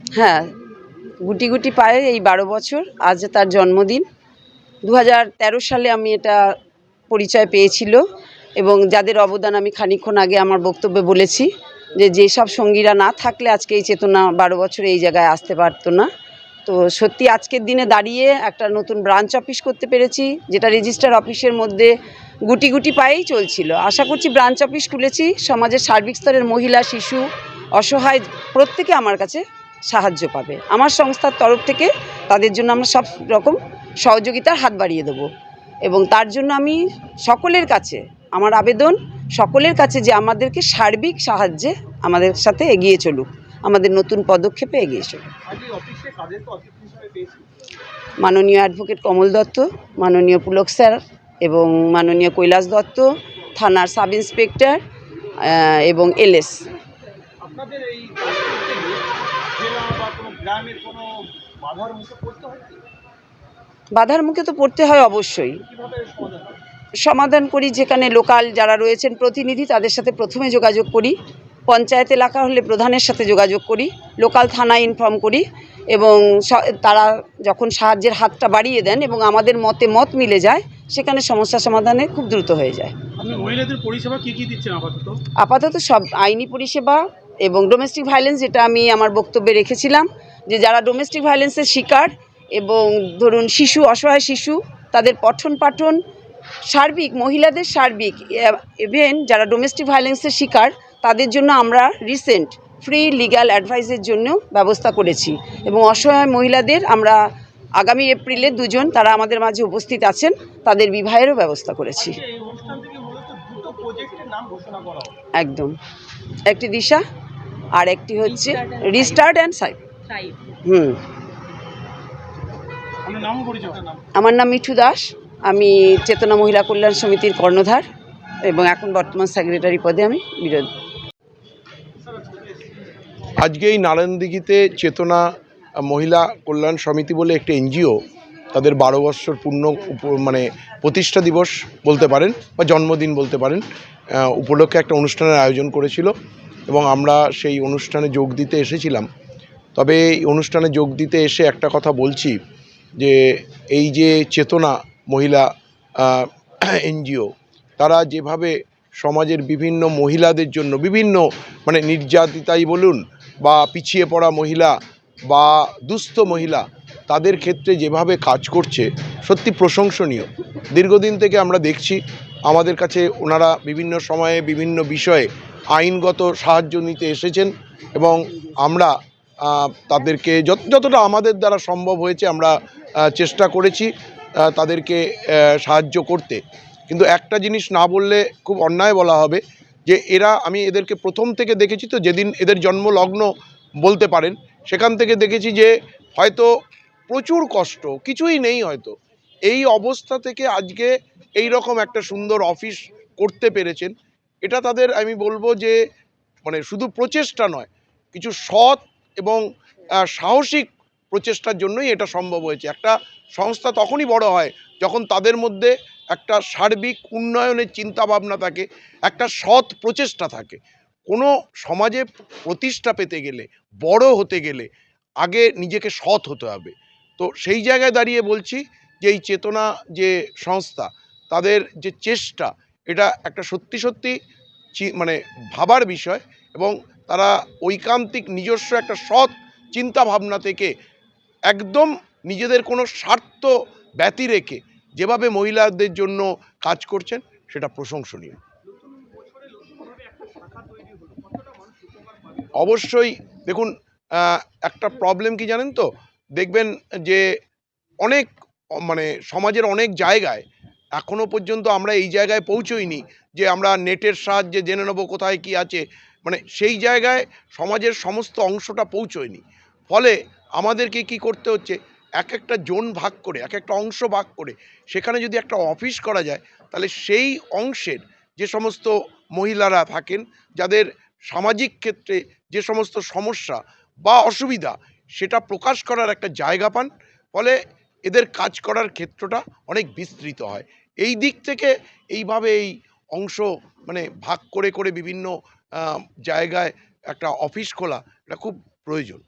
হ্যাঁ, গুটি গুটি পায়ে এই 12 বছর, আজ তার জন্মদিন। 2013 সালে আমি এটা পরিচয় পেয়েছিল, এবং যাদের অবদান আমি খানিকক্ষণ আগে আমার বক্তব্যে বলেছি, যে যেসব সঙ্গীরা না থাকলে আজকে এই চেতনা 12 বছর এই জায়গায় আসতে পারতো না। তো সত্যি আজকের দিনে দাঁড়িয়ে একটা নতুন ব্রাঞ্চ অফিস করতে পেরেছি, যেটা রেজিস্টার অফিসের মধ্যে গুটি গুটি পায়েই চলছিল। আশা করছি ব্রাঞ্চ অফিস খুলেছি, সমাজের সার্বিক স্তরের মহিলা, শিশু, অসহায় প্রত্যেকে আমার কাছে সাহায্য পাবে। আমার সংস্থার তরফ থেকে তাদের জন্য আমরা সব রকম সহযোগিতার হাত বাড়িয়ে দেবো, এবং তার জন্য আমি সকলের কাছে আমার আবেদন, সকলের কাছে যে আমাদেরকে সার্বিক সাহায্যে আমাদের সাথে এগিয়ে চলুক, আমাদের নতুন পদক্ষেপে এগিয়ে চলুক। মাননীয় অ্যাডভোকেট কমল দত্ত, মাননীয় পুলক স্যার এবং মাননীয় কৈলাস দত্ত, থানার সাব ইন্সপেক্টর এবং এলএস। বাধার মুখে তো পড়তে হয় অবশ্যই। সমাধান করি, যেখানে লোকাল যারা রয়েছেন প্রতিনিধি তাদের সাথে প্রথমে যোগাযোগ করি, পঞ্চায়েত এলাকা হলে প্রধানের সাথে যোগাযোগ করি, লোকাল থানায় ইনফর্ম করি, এবং তারা যখন সাহায্যের হাতটা বাড়িয়ে দেন এবং আমাদের মতে মত মিলে যায়, সেখানে সমস্যা সমাধানে খুব দ্রুত হয়ে যায়। মহিলাদের পরিষেবা কি দিচ্ছেন আপাতত সব আইনি পরিষেবা এবং ডোমেস্টিক ভায়োলেন্স, যেটা আমি আমার বক্তব্যে রেখেছিলাম, যে যারা ডোমেস্টিক ভায়োলেন্সের শিকার এবং ধরুন শিশু, অসহায় শিশু, তাদের পঠন পাঠন, সার্বিক মহিলাদের সার্বিক, ইভেন যারা ডোমেস্টিক ভায়োলেন্সের শিকার তাদের জন্য আমরা রিসেন্ট ফ্রি লিগ্যাল অ্যাডভাইসের জন্য ব্যবস্থা করেছি, এবং অসহায় মহিলাদের আমরা আগামী এপ্রিলে 2 জন তারা আমাদের মাঝে উপস্থিত আছেন, তাদের বিবাহেরও ব্যবস্থা করেছি। একদম, একটি দিশা আর একটি হচ্ছে রিস্টার্ট অ্যান্ড সাইড। আমার নাম মিঠু দাস, আমি চেতনা মহিলা কল্যাণ সমিতির কর্ণধার এবং এখন বর্তমান সেক্রেটারি পদে আমি বিরোধী। আজকে এই নারায়ণদিঘিতে চেতনা মহিলা কল্যাণ সমিতি বলে একটি এনজিও তাদের 12 বছর পূর্ণ প্রতিষ্ঠা দিবস বলতে পারেন বা জন্মদিন বলতে পারেন উপলক্ষে একটা অনুষ্ঠানের আয়োজন করেছিল, এবং আমরা সেই অনুষ্ঠানে যোগ দিতে এসেছিলাম। তবে এই অনুষ্ঠানে যোগ দিতে এসে একটা কথা বলছি, যে এই যে চেতনা মহিলা এনজিও, তারা যেভাবে সমাজের বিভিন্ন মহিলাদের জন্য বিভিন্ন নির্যাতিতাই বলুন বা পিছিয়ে পড়া মহিলা বা দুস্থ মহিলা, তাদের ক্ষেত্রে যেভাবে কাজ করছে সত্যি প্রশংসনীয়। দীর্ঘদিন থেকে আমরা দেখছি আমাদের কাছে ওনারা বিভিন্ন সময়ে বিভিন্ন বিষয়ে আইনগত সাহায্য নিতে এসেছেন, এবং আমরা তাদেরকে যতটা আমাদের দ্বারা সম্ভব হয়েছে আমরা চেষ্টা করেছি তাদেরকে সাহায্য করতে। কিন্তু একটা জিনিস না বললে খুব অন্যায় বলা হবে, যে আমি এদেরকে প্রথম থেকে দেখেছি, তো যেদিন এদের জন্মলগ্ন বলতে পারেন সেখান থেকে দেখেছি যে হয়তো প্রচুর কষ্ট, কিছুই নেই হয়তো, এই অবস্থা থেকে আজকে এই রকম একটা সুন্দর অফিস করতে পেরেছেন। এটা তাদের আমি বলবো যে শুধু প্রচেষ্টা নয়, কিছু সৎ এবং সাহসিক প্রচেষ্টার জন্যই এটা সম্ভব হয়েছে। একটা সংস্থা তখনই বড় হয় যখন তাদের মধ্যে একটা সার্বিক উন্নয়নের চিন্তাভাবনা থাকে, একটা সৎ প্রচেষ্টা থাকে। কোনো সমাজে প্রতিষ্ঠা পেতে গেলে, বড় হতে গেলে আগে নিজেকে সৎ হতে হবে। তো সেই জায়গায় দাঁড়িয়ে বলছি যে এই চেতনা যে সংস্থা, তাদের যে চেষ্টা, এটা একটা সত্যি সত্যি ভাবার বিষয়, এবং তারা ঐকান্তিক নিজস্ব একটা সৎ চিন্তা ভাবনা থেকে একদম নিজেদের কোনো স্বার্থ ব্যতি রেখে যেভাবে মহিলাদের জন্য কাজ করছেন সেটা প্রশংসনীয়। অবশ্যই দেখুন, একটা প্রবলেম কি জানেন তো, দেখবেন যে অনেক সমাজের অনেক জায়গায় এখনও পর্যন্ত আমরা এই জায়গায় পৌঁছইনি যে আমরা নেটের সাহায্যে জেনে নেব কোথায় কি আছে, সেই জায়গায় সমাজের সমস্ত অংশটা পৌঁছয়নি। ফলে আমাদেরকে কি করতে হচ্ছে, এক একটা জোন ভাগ করে, এক একটা অংশ ভাগ করে সেখানে যদি একটা অফিস করা যায়, তাহলে সেই অংশের যে সমস্ত মহিলারা থাকেন, যাদের সামাজিক ক্ষেত্রে যে সমস্ত সমস্যা বা অসুবিধা, সেটা প্রকাশ করার একটা জায়গা পান। ফলে এদের কাজ করার ক্ষেত্রটা অনেক বিস্তৃত হয়। এই দিক থেকে এইভাবে এই অংশ ভাগ করে করে বিভিন্ন জায়গায় একটা অফিস খোলা, এটা খুব প্রয়োজন।